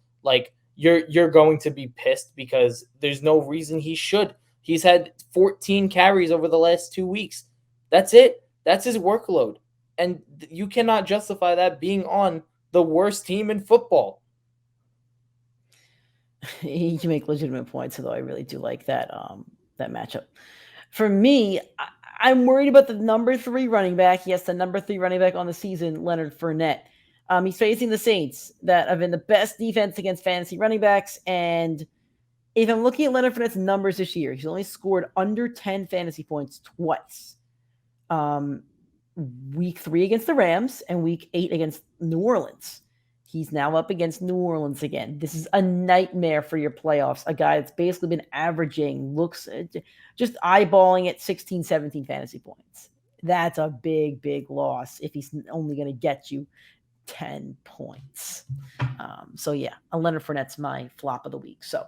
you're going to be pissed because there's no reason he should. He's had 14 carries over the last 2 weeks. That's it. That's his workload. And you cannot justify that being on the worst team in football. You can make legitimate points, although I really do like that matchup. For me, I'm worried about the number 3 running back. Yes, the number 3 running back on the season, Leonard Fournette. He's facing the Saints that have been the best defense against fantasy running backs. And if I'm looking at Leonard Fournette's numbers this year, he's only scored under 10 fantasy points twice. Week 3 against the Rams and week 8 against New Orleans. He's now up against New Orleans again. This is a nightmare for your playoffs. A guy that's basically been averaging, just eyeballing at 16, 17 fantasy points. That's a big, big loss if he's only going to get you 10 points. So yeah, Leonard Fournette's my flop of the week. So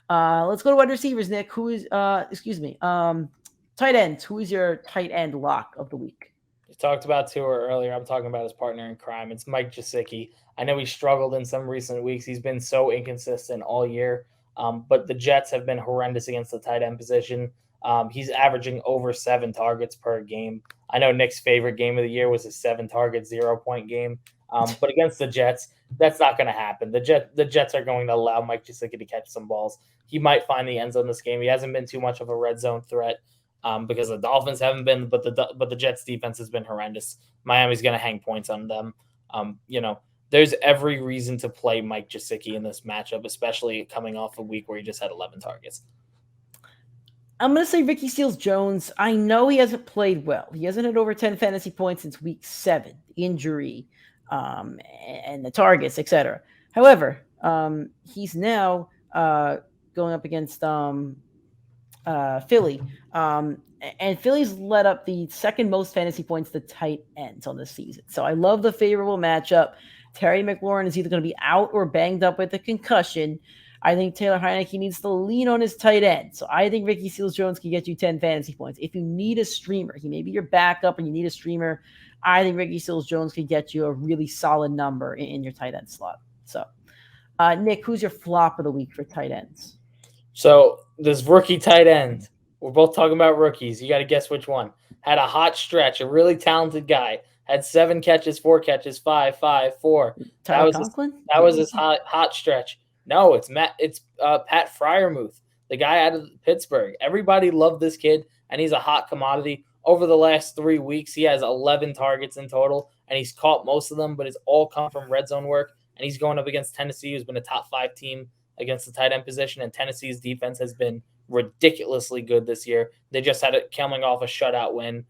let's go to wide receivers, Nick. Tight ends. Who is your tight end lock of the week? You talked about Tua earlier. I'm talking about his partner in crime. It's Mike Gesicki. I know he struggled in some recent weeks. He's been so inconsistent all year. But the Jets have been horrendous against the tight end position. He's averaging over 7 targets per game. I know Nick's favorite game of the year was a 7-target, 0-point game. But against the Jets, that's not going to happen. The Jets are going to allow Mike Gesicki to catch some balls. He might find the end zone this game. He hasn't been too much of a red zone threat. Because the Dolphins haven't been, but the Jets defense has been horrendous. Miami's going to hang points on them. There's every reason to play Mike Gesicki in this matchup, especially coming off a week where he just had 11 targets. I'm going to say Ricky Seals-Jones. I know he hasn't played well. He hasn't had over 10 fantasy points since week 7, injury, and the targets, etc. However, he's now going up against Philly. And Philly's let up the second most fantasy points to tight ends on this season. So I love the favorable matchup. Terry McLaurin is either going to be out or banged up with a concussion. I think Taylor Heineke needs to lean on his tight end. So I think Ricky Seals-Jones can get you 10 fantasy points. If you need a streamer, he may be your backup and you need a streamer. I think Ricky Seals-Jones can get you a really solid number in your tight end slot. So, Nick, who's your flop of the week for tight ends? So this rookie tight end, we're both talking about rookies. You got to guess which one. Had a hot stretch, a really talented guy. Had 7 catches, 4 catches, 5, 5, 4. That was his hot stretch. No, it's Pat Freiermuth, the guy out of Pittsburgh. Everybody loved this kid, and he's a hot commodity. Over the last 3 weeks, he has 11 targets in total, and he's caught most of them, but it's all come from red zone work. And he's going up against Tennessee, who's been a top 5 team against the tight end position, and Tennessee's defense has been ridiculously good this year. They just had it coming off a shutout win.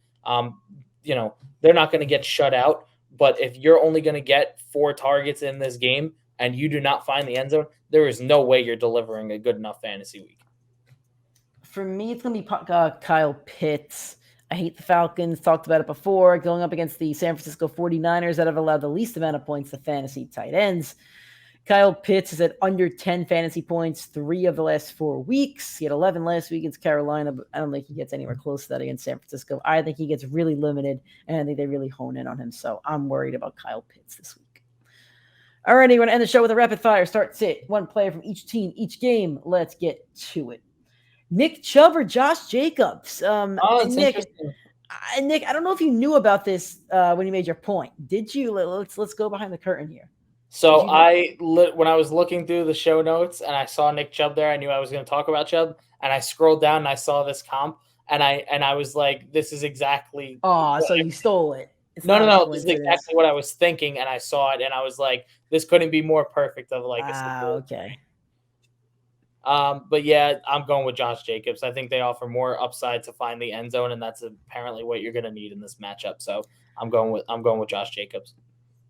They're not going to get shut out, but if you're only going to get 4 targets in this game and you do not find the end zone, there is no way you're delivering a good enough fantasy week. For me, it's going to be Kyle Pitts. I hate the Falcons. Talked about it before. Going up against the San Francisco 49ers that have allowed the least amount of points to fantasy tight ends. Kyle Pitts is at under 10 fantasy points 3 of the last 4 weeks. He had 11 last week against Carolina, but I don't think he gets anywhere close to that against San Francisco. I think he gets really limited, and I think they really hone in on him. So I'm worried about Kyle Pitts this week. All right, we're going to end the show with a rapid fire. Start, sit, one player from each team, each game. Let's get to it. Nick Chubb or Josh Jacobs? Nick, I don't know if you knew about this when you made your point. Did you? Let's go behind the curtain here. So when I was looking through the show notes and I saw Nick Chubb there, I knew I was going to talk about Chubb, and I scrolled down and I saw this comp, and I was like, this is exactly. Oh, so you stole it. No. This is exactly what I was thinking, and I saw it, and I was like, this couldn't be more perfect of like a okay. But yeah, I'm going with Josh Jacobs. I think they offer more upside to find the end zone, and that's apparently what you're going to need in this matchup. So I'm going with Josh Jacobs.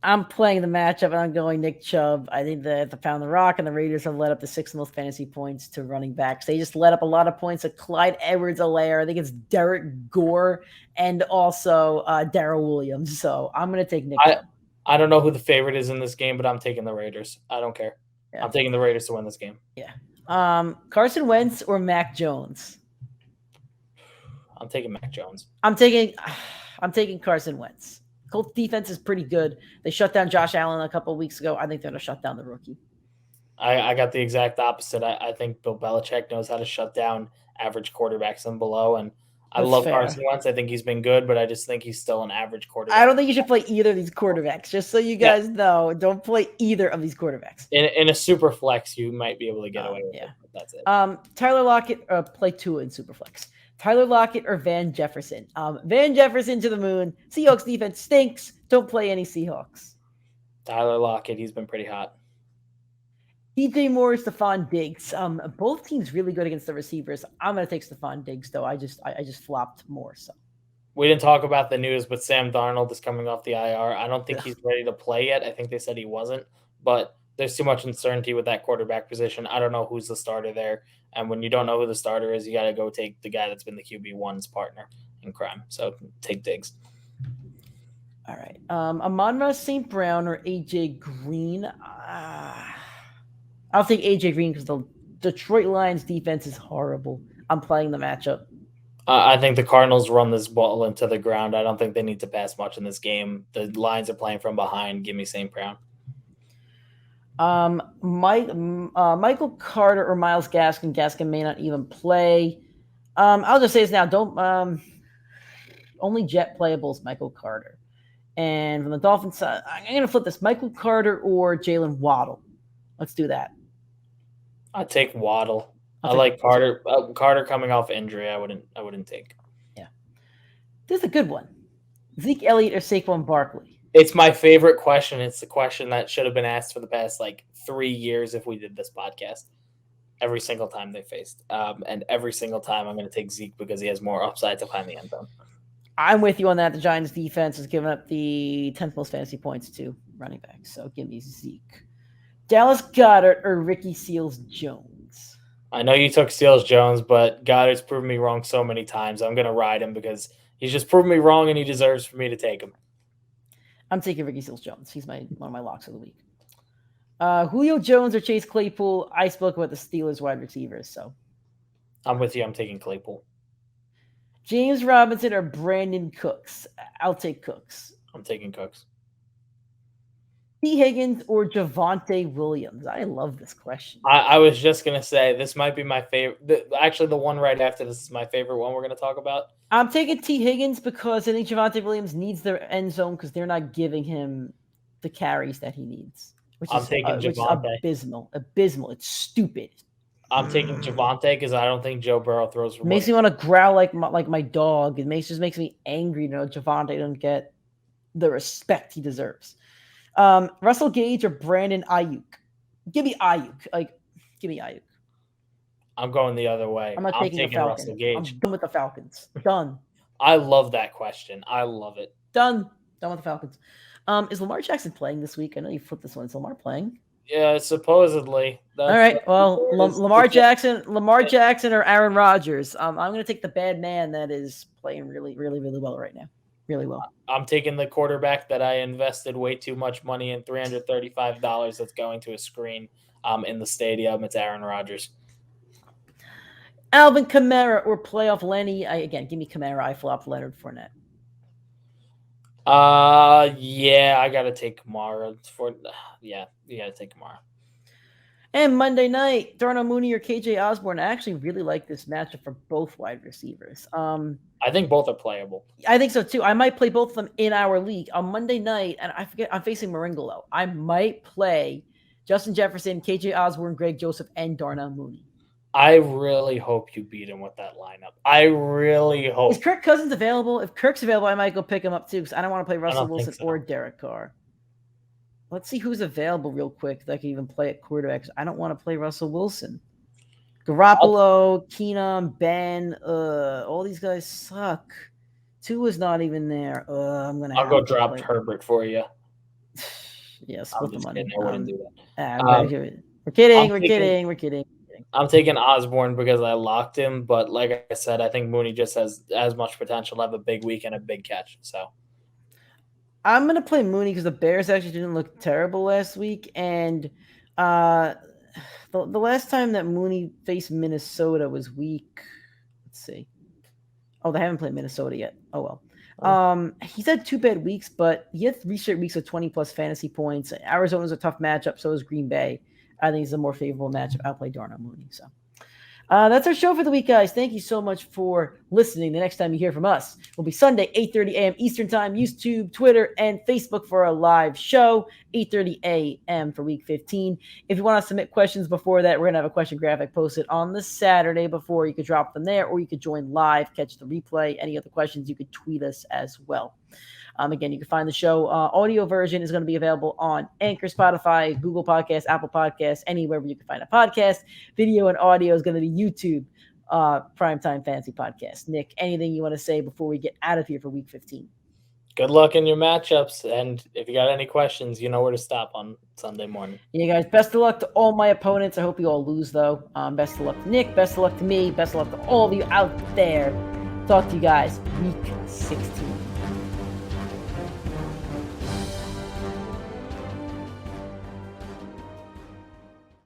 I'm playing the matchup, and I'm going Nick Chubb. I think that the Pound the Rock and the Raiders have led up the 6th most fantasy points to running backs. They just let up a lot of points to Clyde Edwards-Helaire. I think it's Derek Gore and also Darrell Williams. So I'm going to take Nick Chubb. I don't know who the favorite is in this game, but I'm taking the Raiders. I don't care. Yeah. I'm taking the Raiders to win this game. Yeah. Carson Wentz or Mac Jones? I'm taking Mac Jones. I'm taking Carson Wentz. Colts defense is pretty good. They shut down Josh Allen a couple of weeks ago. I think they're going to shut down the rookie. I got the exact opposite. I think Bill Belichick knows how to shut down average quarterbacks and below. And I love Carson Wentz. I think he's been good, but I just think he's still an average quarterback. I don't think you should play either of these quarterbacks. Just so you guys know, don't play either of these quarterbacks. In a super flex, you might be able to get away with it. But that's it. Tyler Lockett, play Tua in super flex. Tyler Lockett or Van Jefferson? Van Jefferson to the moon. Seahawks defense stinks. Don't play any Seahawks. Tyler Lockett, he's been pretty hot. DJ Moore, Stephon Diggs. Both teams really good against the receivers. I'm gonna take Stephon Diggs though. I just flopped more. So we didn't talk about the news, but Sam Darnold is coming off the IR. I don't think he's ready to play yet. I think they said he wasn't, but there's too much uncertainty with that quarterback position. I don't know who's the starter there. And when you don't know who the starter is, you got to go take the guy that's been the QB1's partner in crime. So take Diggs. All right. Amon-Ra St. Brown or AJ Green? I'll take AJ Green because the Detroit Lions defense is horrible. I'm playing the matchup. I think the Cardinals run this ball into the ground. I don't think they need to pass much in this game. The Lions are playing from behind. Give me St. Brown. Michael Carter or Myles Gaskin. Gaskin may not even play. I'll just say this now. Don't only jet playables Michael Carter. And from the Dolphins side, I'm going to flip this. Michael Carter or Jalen Waddle. Let's do that. I'd take Waddle. I like Carter. Carter coming off injury. I wouldn't take. Yeah. This is a good one. Zeke Elliott or Saquon Barkley? It's my favorite question. It's the question that should have been asked for the past 3 years if we did this podcast. Every single time they faced. And every single time I'm going to take Zeke because he has more upside to find the end zone. I'm with you on that. The Giants defense has given up the 10th most fantasy points to running backs. So give me Zeke. Dallas Goedert or Ricky Seals-Jones? I know you took Seals-Jones, but Goddard's proven me wrong so many times. I'm going to ride him because he's just proven me wrong and he deserves for me to take him. I'm taking Ricky Seals-Jones. He's one of my locks of the week. Julio Jones or Chase Claypool? I spoke about the Steelers wide receivers, so. I'm with you. I'm taking Claypool. James Robinson or Brandon Cooks? I'll take Cooks. I'm taking Cooks. T. Higgins or Javonte Williams? I love this question. I was just going to say this might be my favorite. Actually, the one right after this is my favorite one we're going to talk about. I'm taking T. Higgins because I think Javonte Williams needs their end zone because they're not giving him the carries that he needs. Which is abysmal. Abysmal. It's stupid. I'm taking Javonte because I don't think Joe Burrow throws for makes me want to growl like my dog. It makes me angry to know Javonte don't get the respect he deserves. Russell Gage or Brandon Ayuk? Give me Ayuk. Give me Ayuk. I'm going the other way. I'm taking Russell Gage. I'm done with the Falcons. Done. I love that question. I love it. Done with the Falcons. Is Lamar Jackson playing this week? I know you flipped this one. Is Lamar playing? Yeah, supposedly. All right. Well, Lamar Jackson or Aaron Rodgers. I'm going to take the bad man that is playing really, really, really well right now. Really well. I'm taking the quarterback that I invested way too much money in, $335 that's going to a screen in the stadium. It's Aaron Rodgers. Alvin Kamara or playoff Lenny? Give me Kamara. I flopped Leonard Fournette. Yeah, I gotta take Kamara. You gotta take Kamara. And Monday night, Darnell Mooney or KJ Osborne. I actually really like this matchup for both wide receivers. I think both are playable. I think so too. I might play both of them in our league on Monday night, and I forget I'm facing Maringolo. I might play Justin Jefferson, KJ Osborne, Greg Joseph, and Darnell Mooney. I really hope you beat him with that lineup. I really hope. Is Kirk Cousins available? If Kirk's available, I might go pick him up too because I don't want to play Russell Wilson or Derek Carr. Let's see who's available real quick that I can even play at quarterback. I don't want to play Russell Wilson. Garoppolo, Keenum, Ben, all these guys suck. Tua's not even there. I'll go drop Herbert for you. Yeah, split the money. I wouldn't do that. We're kidding. I'm taking Osborne because I locked him, but like I said, I think Mooney just has as much potential to have a big week and a big catch. So I'm going to play Mooney because the Bears actually didn't look terrible last week. And the last time that Mooney faced Minnesota was week. Let's see. Oh, they haven't played Minnesota yet. Oh, well. He's had 2 bad weeks, but he had 3 straight weeks of 20-plus fantasy points. Arizona's a tough matchup, so is Green Bay. I think it's a more favorable matchup. I'll play Darnell Mooney. So, That's our show for the week, guys. Thank you so much for listening. The next time you hear from us will be Sunday, 8:30 a.m. Eastern Time, YouTube, Twitter, and Facebook for our live show, 8:30 a.m. for Week 15. If you want to submit questions before that, we're going to have a question graphic posted on the Saturday before. You could drop them there, or you could join live, catch the replay. Any other questions, you could tweet us as well. Again, you can find the show. Audio version is going to be available on Anchor, Spotify, Google Podcasts, Apple Podcasts, anywhere where you can find a podcast. Video and audio is going to be YouTube, Primetime Fantasy Podcast. Nick, anything you want to say before we get out of here for Week 15? Good luck in your matchups, and if you got any questions, you know where to stop on Sunday morning. Yeah, guys, best of luck to all my opponents. I hope you all lose, though. Best of luck to Nick. Best of luck to me. Best of luck to all of you out there. Talk to you guys Week 16.